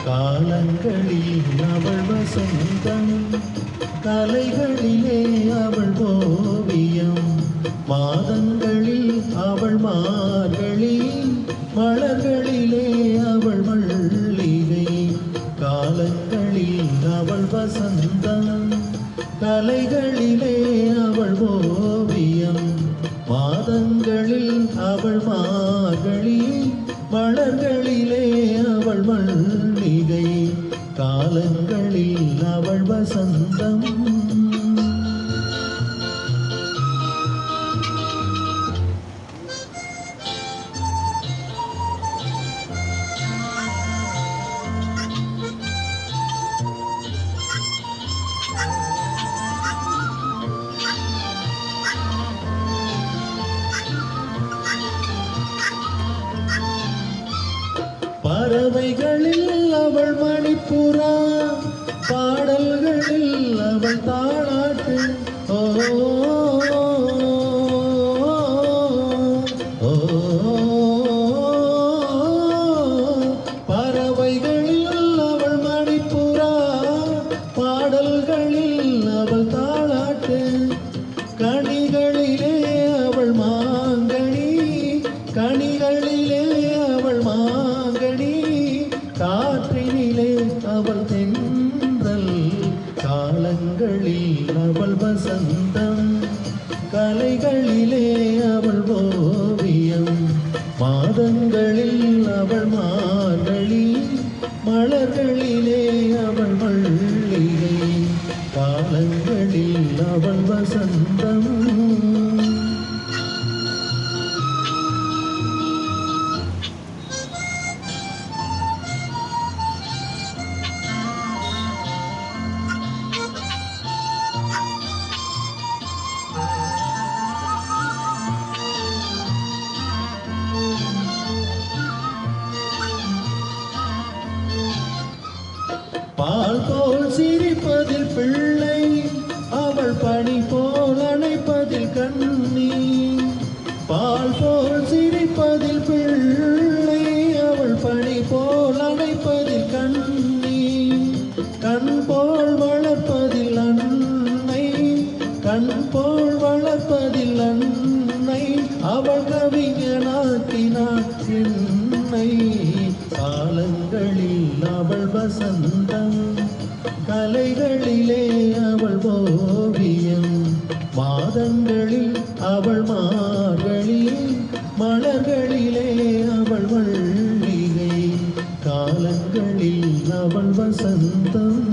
காலங்களில் அவள் வசந்தம், கலைகளிலே அவள் ஓவியம், மாதங்களில் அவள் மார்கழி, மலர்களிலே அவள் மல்லிகை. காலங்களில் அவள் வசந்தம், கலைகளிலே அவள் ஓவியம், மாதங்களில் அவள் மார்கழி, மலர்களிலே அவள் மல்லிகை. காலங்களில் அவள் வசந்தம். பறவைகளில் அவள் மணிப்புறா, பாடல்களில் அவள் தாளாட்டு. ஓ பறவைகளில் அவள் மணிப்புறா, பாடல்களில் அவள் தாளாட்டு. கனிகளிலே அவள் மாங்கனி, கனிகளிலே அவள் மாங்கனி, காற்றினிலே அவள் தென்றல். காலங்களில் அவள் வசந்தம், கலைகளிலே அவள் ஓவியம், மாதங்களில் அவள் மார்கழி, மலர்களிலே அவள் மல்லிகை. காலங்களில் அவள் வசந்தம். பால் போல் சிரிப்பதில் பிள்ளை, அவள் பனி போல் அணைப்பதில் கண்ணி. பால் போல் சிரிப்பதில் பிள்ளை, அவள் பனி போல் அணைப்பதில் கண்ணி. கண் போல் வளர்ப்பதில் அன்னை, கண் போல் வளர்ப்பதில் அன்னை, அவள் கவிஞனாக்கினாள் என்னை. காலங்களில் அவள் வசந்தம், கலைகளிலே அவள் ஓவியம், மாதங்களில் அவள் மார்கழி, மலர்களிலே அவள் மல்லிகை. காலங்களில் அவள் வசந்தம்.